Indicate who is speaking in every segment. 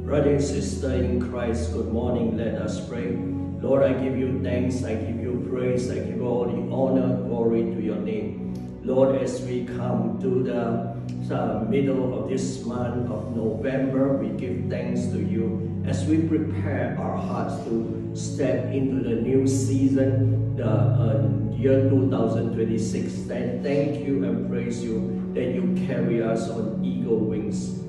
Speaker 1: Brother and sister in Christ, good morning. Let us pray. Lord, I give you thanks, I give you praise, I give all the honor, glory to your name. Lord, as we come to the middle of this month of November, we give thanks to you as we prepare our hearts to step into the new season, the year 2026. Thank you and praise you that you carry us on eagle wings.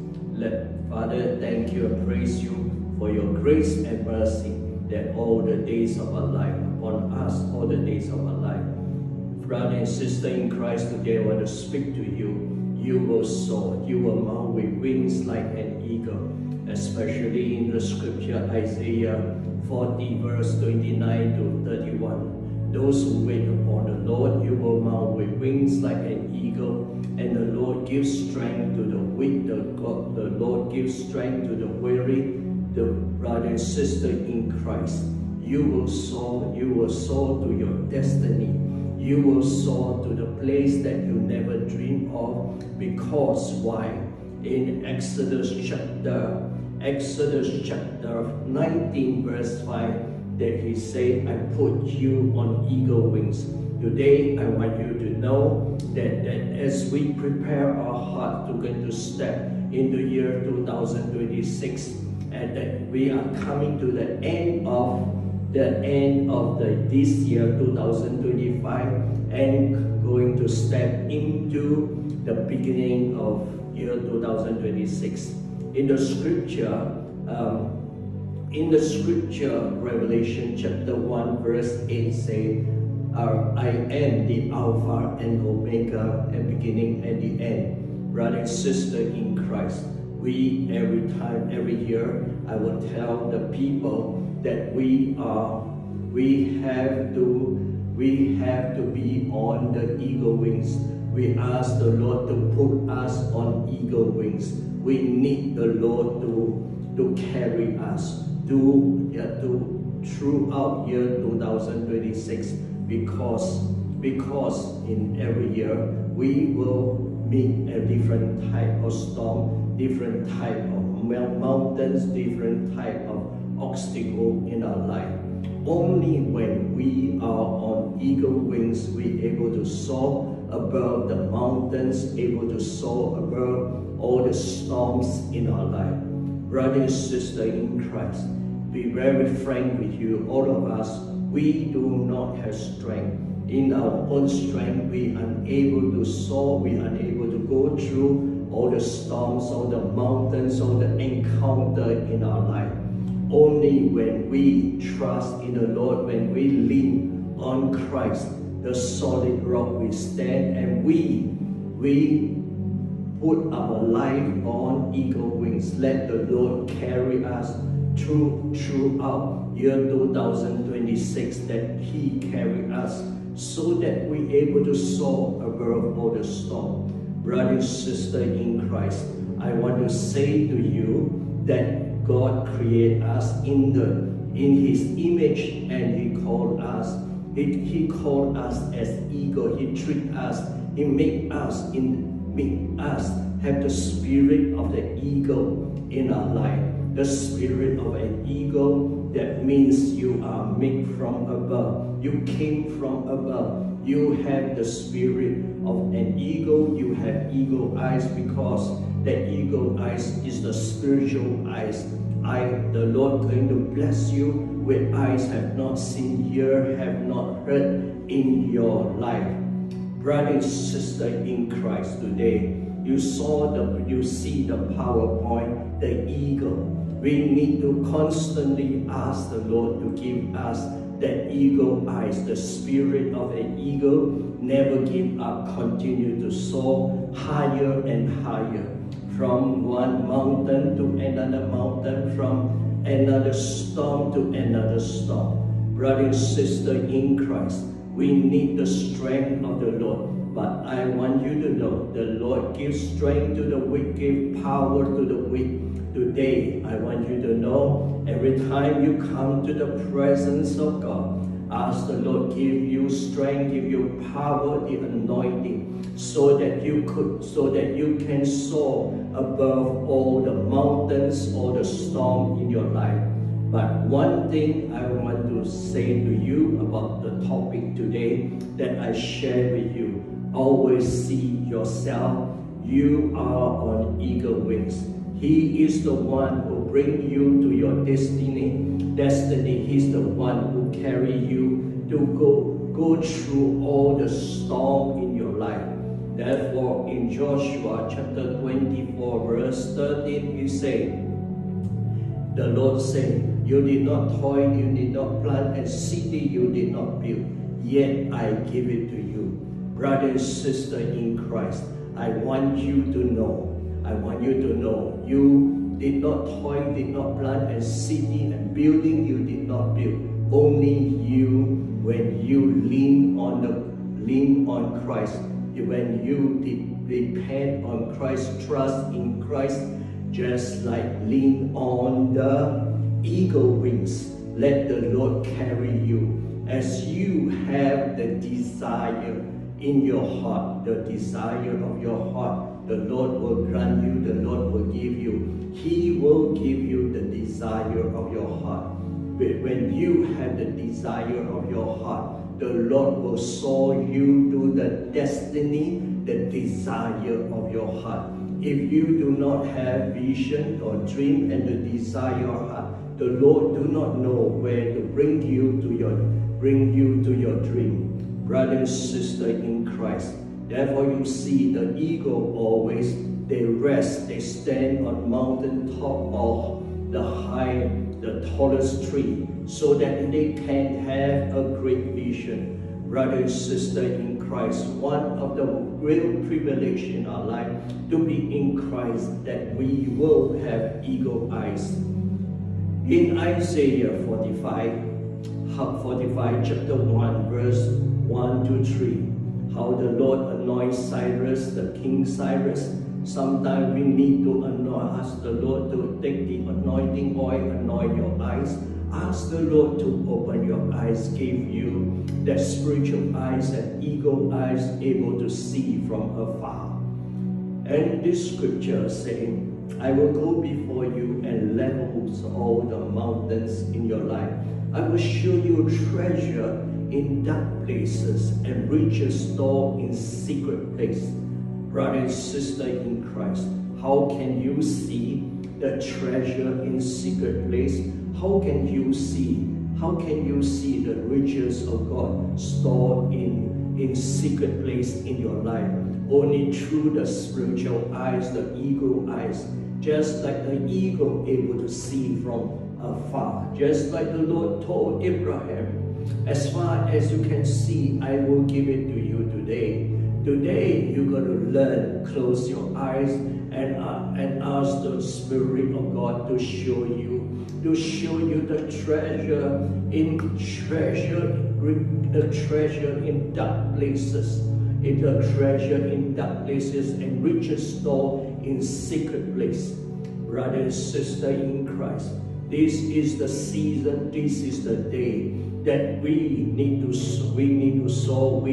Speaker 1: Father, thank you and praise you for your grace and mercy that all the days of our life, upon us, all the days of our life. Brother and sister in Christ, today I want to speak to you. You will soar, you will mount with wings like an eagle, especially in the scripture Isaiah 40 verse 29 to 31. Those who wait upon the Lord, you will mount with wings like an eagle, and the Lord gives strength to the weak. The Lord gives strength to the weary. The brother and sister in Christ, you will soar to your destiny. You will soar to the place that you never dreamed of. Because why? In Exodus chapter 19 verse 5, that he said, I put you on eagle wings. Today I want you to know that as we prepare our heart to get to step into year 2026, and that we are coming to the end of this year 2025 and going to step into the beginning of year 2026. In the scripture, Revelation chapter 1 verse 8 say, I am the Alpha and Omega, and beginning and the end. Brother and sister in Christ, every year, I will tell the people that we have to be on the eagle wings. We ask the Lord to put us on eagle wings. We need the Lord to carry us throughout year 2026, because in every year we will meet a different type of storm, different type of mountains, different type of obstacle in our life. Only when we are on eagle wings, we are able to soar above the mountains, able to soar above all the storms in our life. Brother and sister in Christ, be very frank with you, all of us, we do not have strength. In our own strength, we are unable to soar, we are unable to go through all the storms, all the mountains, all the encounter in our life. Only when we trust in the Lord, when we lean on Christ, the solid rock we stand, and we put our life on eagle wings. Let the Lord carry us throughout year 2026, that He carry us so that we're able to soar above all the storm. Brother and sister in Christ, I want to say to you that God created us in His image, and He called us as eagle. He treated us, He make us have the spirit of the eagle in our life. The spirit of an eagle, that means you are made from above. You came from above. You have the spirit of an eagle. You have eagle eyes, because the eagle eyes is the spiritual eyes. The Lord going to bless you with eyes have not seen, ear have not heard in your life. Brother and sister in Christ, today you see the PowerPoint, the eagle. We need to constantly ask the Lord to give us that eagle eyes, the spirit of an eagle. Never give up, continue to soar higher and higher, from one mountain to another mountain, from another storm to another storm. Brother and sister in Christ, we need the strength of the Lord. But I want you to know, the Lord gives strength to the weak, gives power to the weak. Today, I want you to know, every time you come to the presence of God, ask the Lord give you strength, give you power, the anointing, so that you can soar above all the mountains, all the storms in your life. But one thing I want to say to you about the topic today that I share with you, always see yourself, you are on eagle wings. He is the one who brings you to your destiny. He's the one who carry you to go through all the storm in your life. Therefore, in Joshua chapter 24, verse 13, he said, the Lord said, you did not toil, you did not plant, and city you did not build, yet I give it to you. Brother and sister in Christ, I want you to know, you did not toil, did not plant, and city and building you did not build. Only you, when you lean on Christ, when you depend on Christ, trust in Christ, just like lean on the eagle wings. Let the Lord carry you as you have the desire in your heart, the desire of your heart. The Lord will grant you, the Lord will give you. He will give you the desire of your heart. When you have the desire of your heart, the Lord will sow you to the destiny, the desire of your heart. If you do not have vision or dream and the desire of your heart, the Lord do not know where to bring you to your dream. Brother and sister in Christ. Therefore you see the eagle always, they rest, they stand on mountain top of the tallest tree, so that they can have a great vision. Brother and sister in Christ, one of the real privilege in our life to be in Christ, that we will have eagle eyes. In Isaiah 45 chapter 1, verse 1 to 3, how the Lord anoints Cyrus, the King Cyrus. Sometimes we need to ask the Lord to take the anointing oil, anoint your eyes. Ask the Lord to open your eyes, give you that spiritual eyes and eagle eyes, able to see from afar. And this scripture saying, I will go before you and level all the mountains in your life. I will show you treasure in dark places and riches stored in secret places. Brother and sister in Christ, how can you see the treasure in secret place? How can you see the riches of God stored in secret place in your life? Only through the spiritual eyes, the eagle eyes. Just like the eagle able to see from afar. Just like the Lord told Abraham, as far as you can see, I will give it to you today. Today, you're going to learn, close your eyes and ask the Spirit of God to show you the treasure in dark places, and riches stored in secret place. Brother and sister in Christ, this is the season, this is the day that we need to soar, we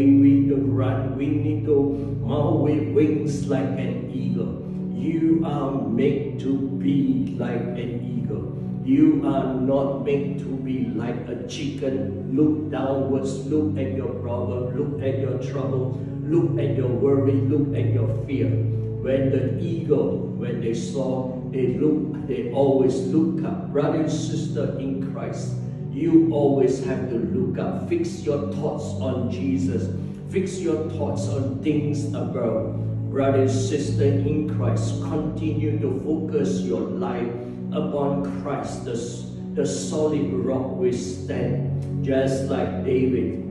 Speaker 1: need to run, we need to mount with wings like an eagle. You are made to be like an eagle. You are not made to be like a chicken. Look downwards, look at your problem, look at your trouble, look at your worry, look at your fear. When the eagle, when they saw, they always look up. Brother and sister in Christ, you always have to look up. Fix your thoughts on Jesus. Fix your thoughts on things above. Brother and sister in Christ, continue to focus your life upon Christ, the solid rock we stand, just like David.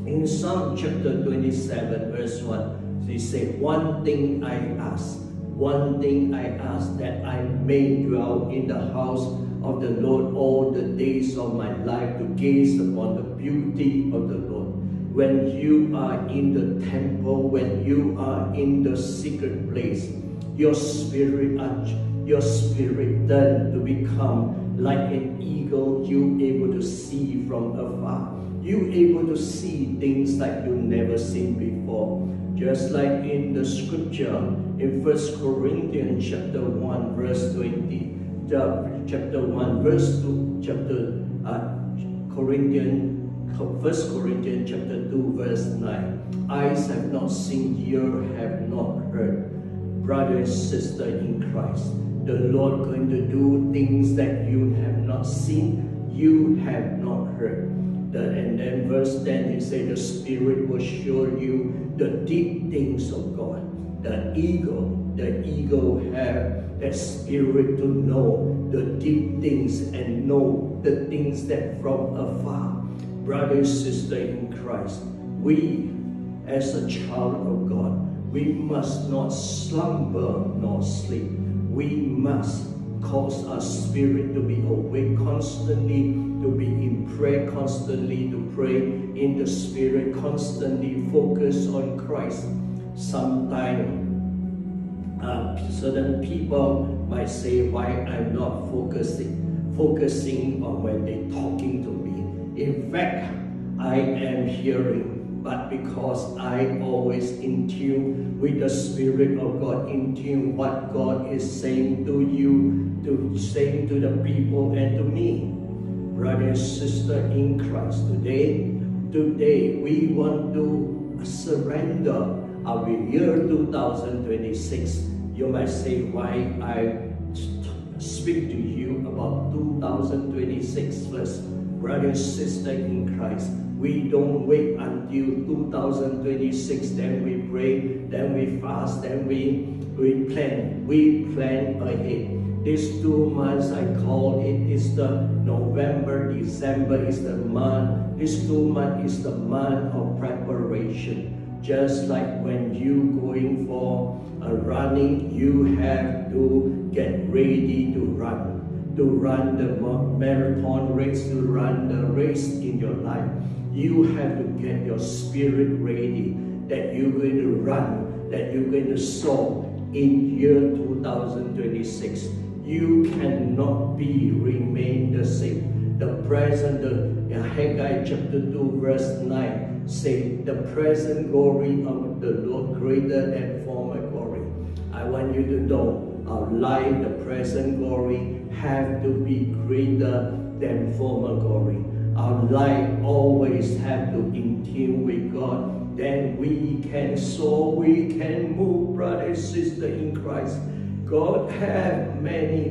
Speaker 1: In Psalm chapter 27, verse 1, he said, one thing I ask, that I may dwell in the house of the Lord all the days of my life, to gaze upon the beauty of the Lord. When you are in the temple, when you are in the secret place, your spirit turn to become like an eagle. You able to see from afar. You able to see things like you never seen before. Just like in the scripture in 1 Corinthians chapter 1 verse 20, chapter 1, verse 2, First Corinthians chapter 2, verse 9. Eyes have not seen, ear have not heard. Brother and sister in Christ, the Lord going to do things that you have not seen, you have not heard. And then verse 10, he said, the Spirit will show you the deep things of God. The ego have that spirit to know the deep things and know the things that from afar. Brother and sister in Christ, we as a child of God, we must not slumber nor sleep. We must cause our spirit to be awake constantly, to be in prayer constantly, to pray in the Spirit constantly, focus on Christ. Sometimes certain people might say, why I'm not focusing on when they're talking to me. In fact, I am hearing, but because I always in tune with the Spirit of God, in tune what God is saying to you, saying to the people and to me. Brother and sister in Christ, today we want to surrender our year 2026. You might say, why I speak to you about 2026 first. Brother and sister in Christ, we don't wait until 2026, then we pray, then we fast, then we plan. We plan ahead. These 2 months, I call it, is the November, December is the month. This 2 months is the month of preparation. Just like when you going for a running, you have to get ready to run the marathon race, to run the race in your life. You have to get your spirit ready that you're going to run, that you're going to soar in year 2026. You cannot remain the same. The present, Haggai chapter 2 verse 9 say, the present glory of the Lord greater than former glory. I want you to know, our life, the present glory, have to be greater than former glory. Our life always have to in tune with God. Then we can soar, we can move, brother and sister in Christ. God have many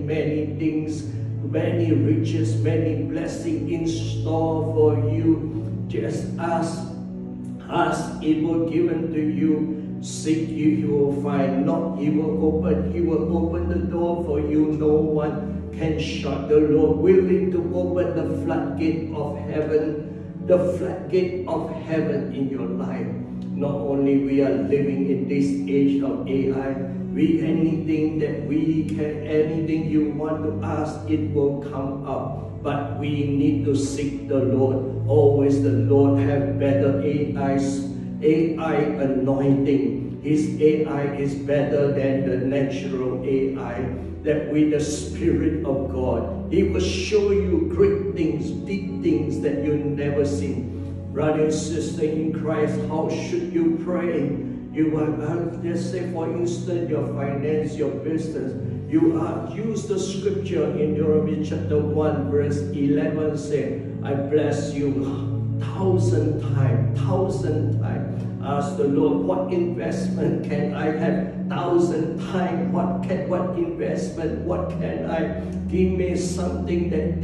Speaker 1: things, many riches, many blessings in store for you. Just ask it will be given to you. Seek you will find. Knock, He will open. He will open the door for you. No one can shut. The Lord willing to open the floodgate of heaven, the floodgate of heaven in your life. Not only we are living in this age of AI, anything you want to ask, it will come up. But we need to seek the Lord. Always the Lord have better AI anointing. His AI is better than the natural AI. That with the Spirit of God, He will show you great things, deep things that you've never seen. Brother and sister in Christ, how should you pray? You are, just say for instance, your finance, your business. You are, use the scripture in Deuteronomy chapter 1 verse 11 say, I bless you 1,000 times. Ask the Lord, what investment can I have 1,000 times? What investment? What can I? Give me something that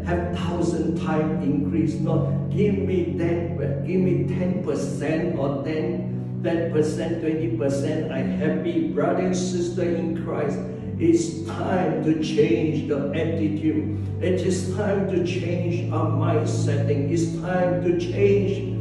Speaker 1: have 1,000 times increase. Not give me 10% or 10%, 20%. I'm happy, brother and sister in Christ. It's time to change the attitude. It is time to change our mindset. It's time to change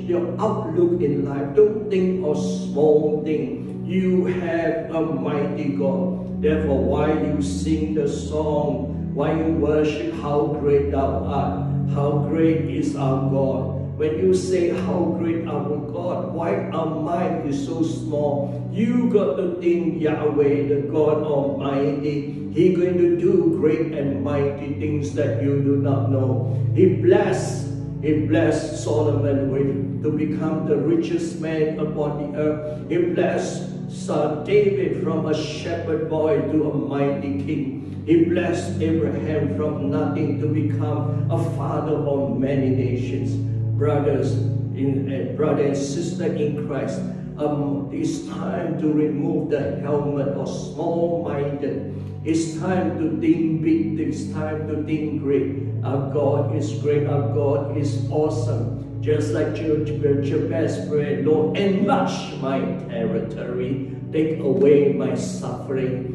Speaker 1: your outlook in life. Don't think of small things. You have a mighty God. Therefore, why you sing the song, why you worship, how great thou art, how great is our God. When you say how great our God, why our mind is so small, you got to think Yahweh, the God Almighty. He's going to do great and mighty things that you do not know. He bless He blessed Solomon to become the richest man upon the earth. He blessed David from a shepherd boy to a mighty king. He blessed Abraham from nothing to become a father of many nations. Brother and sister in Christ, it's time to remove the helmet of small-minded. It's time to think big. It's time to think great. Our God is great. Our God is awesome. Just like Jabez prayed, Lord, enlarge my territory. Take away my suffering.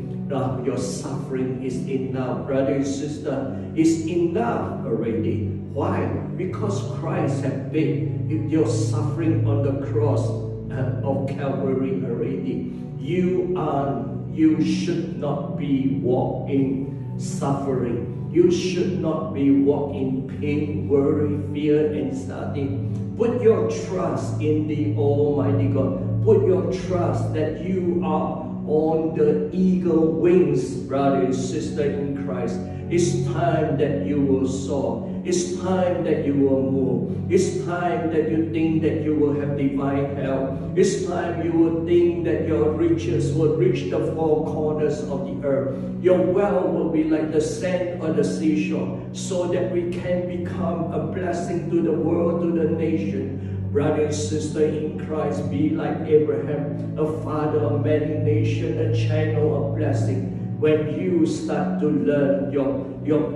Speaker 1: Your suffering is enough, brother and sister. It's enough already. Why? Because Christ has paid your suffering on the cross of Calvary already. You should not be walking suffering. You should not be walking pain, worry, fear, anxiety. Put your trust in the Almighty God. Put your trust that you are on the eagle wings, brother and sister in Christ. It's time that you will soar. It's time that you will move. It's time that you think that you will have divine health. It's time you will think that your riches will reach the four corners of the earth. Your wealth will be like the sand on the seashore, so that we can become a blessing to the world, to the nation. Brother and sister in Christ, be like Abraham, a father of many nations, a channel of blessing. When you start to learn,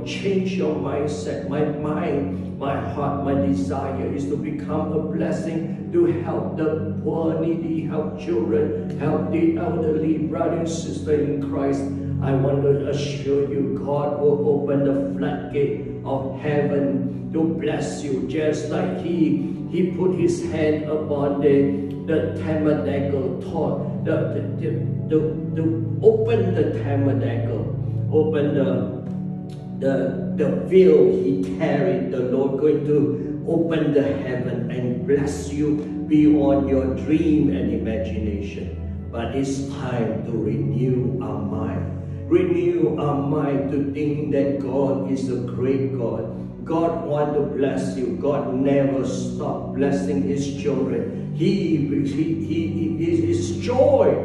Speaker 1: change your mindset. My mind, my heart, my desire is to become a blessing, to help the poor, needy, help children, help the elderly. Brother and sister in Christ, I want to assure you, God will open the floodgate of heaven to bless you, just like He put His hand upon the tabernacle, to open the tabernacle, open the veil He carried. The Lord going to open the heaven and bless you beyond your dream and imagination. But it's time to renew our mind. Renew our mind to think that God is a great God. God wants to bless you. God never stops blessing His children. His joy.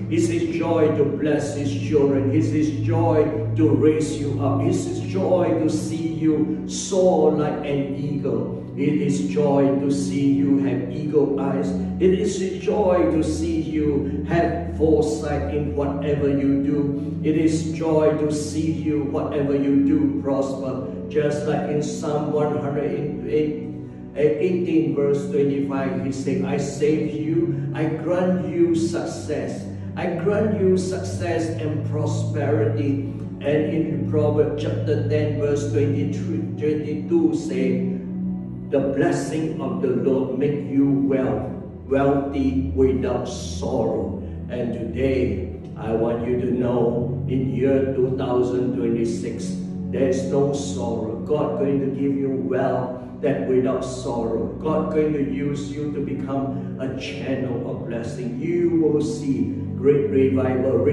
Speaker 1: It's His joy to bless His children. It's His joy to raise you up. It's His joy to see you soar like an eagle. It is joy to see you have eagle eyes. It is His joy to see you have foresight in whatever you do. It is joy to see you, whatever you do, prosper. Just like in Psalm 118 verse 25, He said, I save you, I grant you success. I grant you success and prosperity. And in Proverbs chapter 10 verse 22 say, the blessing of the Lord make you wealthy without sorrow. And today, I want you to know, in year 2026, there's no sorrow. God going to give you wealth that without sorrow. God going to use you to become a channel of blessing. You will see great revival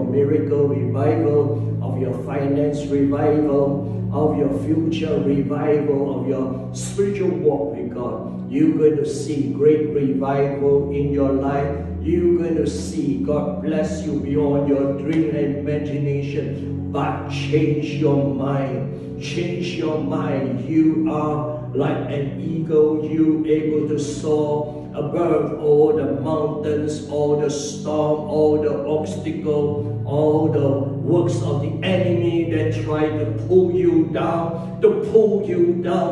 Speaker 1: of miracle, revival of your finance, revival of your future, revival of your spiritual walk with God. You're going to see great revival in your life. You're going to see God bless you beyond your dream and imagination. But change your mind. Change your mind. You are like an eagle. You able to soar above all the mountains, all the storm, all the obstacle, all the works of the enemy that try to pull you down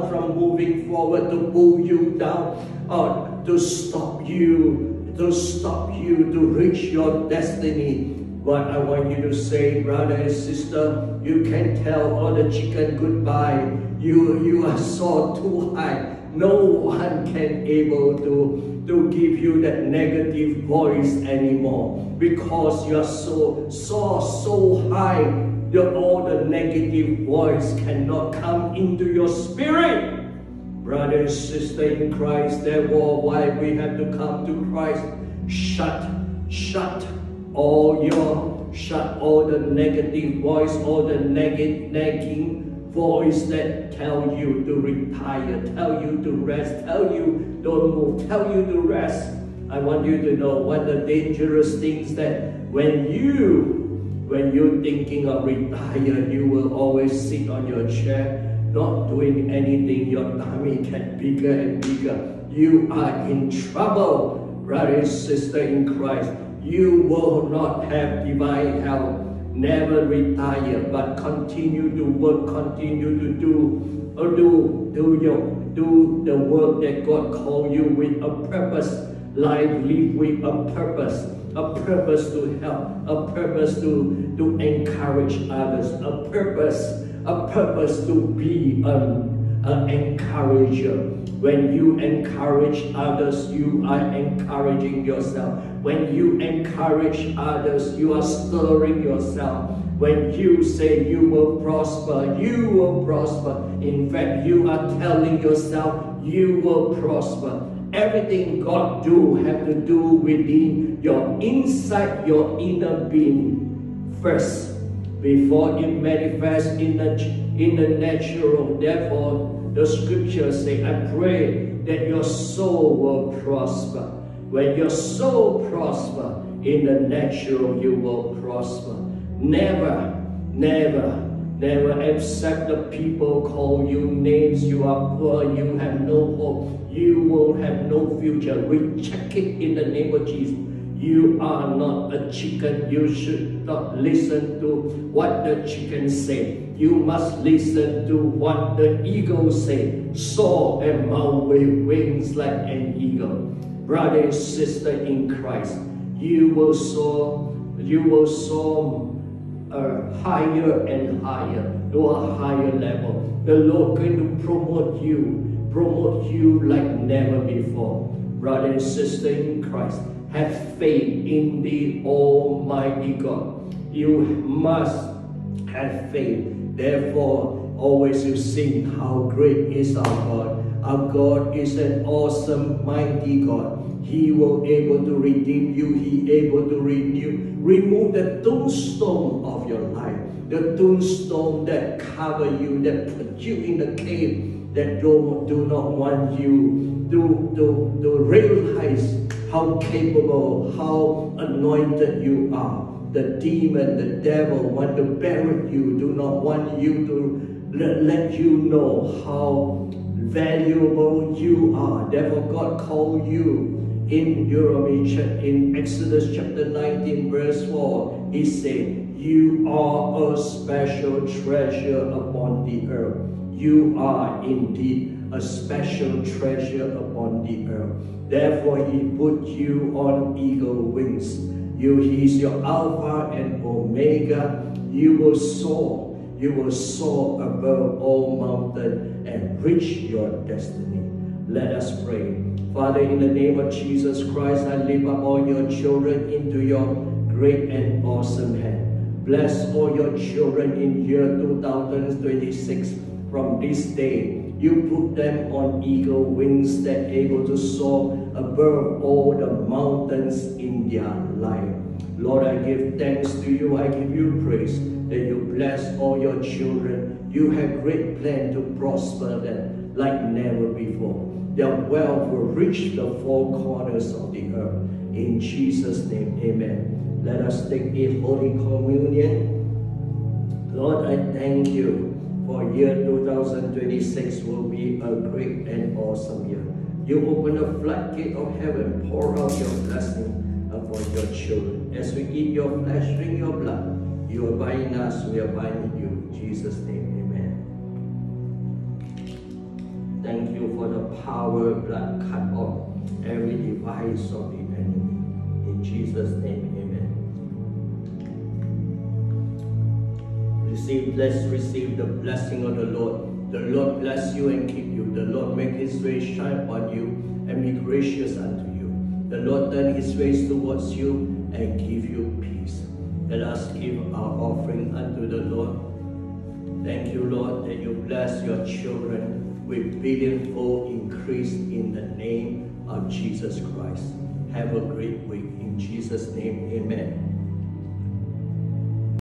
Speaker 1: from moving forward, to pull you down, to stop you to reach your destiny. But I want you to say, brother and sister, you can tell all the chicken goodbye. You are so too high. No one can able to give you that negative voice anymore, because you are so high that all the negative voice cannot come into your spirit. Brother and sister in Christ, therefore, why we have to come to Christ? Shut all the negative voice, all the nagging voice that tell you to retire, tell you to rest, tell you don't move, tell you to rest. I want you to know what the dangerous things that when you're thinking of retire, you will always sit on your chair, not doing anything. Your tummy gets bigger and bigger. You are in trouble, brother and sister in Christ. You will not have divine health. Never retire, but continue to work, continue to do the work that God called you with a purpose. Life live with a purpose to help, a purpose to encourage others, a purpose to be an encourager. When you encourage others, you are encouraging yourself. When you encourage others, you are stirring yourself. When you say you will prosper, you will prosper. In fact, you are telling yourself you will prosper. Everything God do have to do within your inside, your inner being first, before it manifests in the natural. Therefore, the scriptures say, I pray that your soul will prosper. When your soul prosper, in the natural you will prosper. Never accept the people call you names. You are poor, you have no hope, you will have no future. Reject it in the name of Jesus. You are not a chicken. You should not listen to what the chicken say. You must listen to what the eagle say. Soar and mount with wings like an eagle. Brother and sister in Christ, you will soar higher and higher to a higher level. The Lord going to promote you like never before. Brother and sister in Christ, have faith in the Almighty God. You must have faith. Therefore, always you sing, how great is our God. Our God is an awesome, mighty God. He will able to redeem you. He able to remove the tombstone of your life. The tombstone that cover you, that put you in the cave, that do not want you to realize how capable, how anointed you are. The demon, the devil want to bury you, do not want you to let you know how valuable you are. Therefore, God called you in Deuteronomy, in Exodus chapter 19, verse 4. He said, you are a special treasure upon the earth. You are indeed a special treasure upon the earth. Therefore, He put you on eagle wings. He is your Alpha and Omega. You will soar. You will soar above all mountains and reach your destiny. Let us pray. Father, in the name of Jesus Christ, I lift up all your children into your great and awesome hand. Bless all your children in year 2026. From this day, you put them on eagle wings that able to soar above all the mountains in their life. Lord, I give thanks to you. I give you praise that you bless all your children. You have great plan to prosper them like never before. Their wealth will reach the four corners of the earth. In Jesus' name, amen. Let us take a Holy Communion. Lord, I thank you for year 2026 will be a great and awesome year. You open the floodgate of heaven, pour out your blessing upon your children. As we eat your flesh, drink your blood, you are buying us, we are buying you. In Jesus' name, amen. Thank you for the power blood cut off every device of the enemy. In Jesus' name, amen. Let's receive the blessing of the Lord. The Lord bless you and keep you. The Lord make His face shine upon you and be gracious unto you. The Lord turn His face towards you and give you peace. Let us give our offering unto the Lord. Thank you, Lord, that you bless your children with billionfold increase in the name of Jesus Christ. Have a great week. In Jesus' name, amen.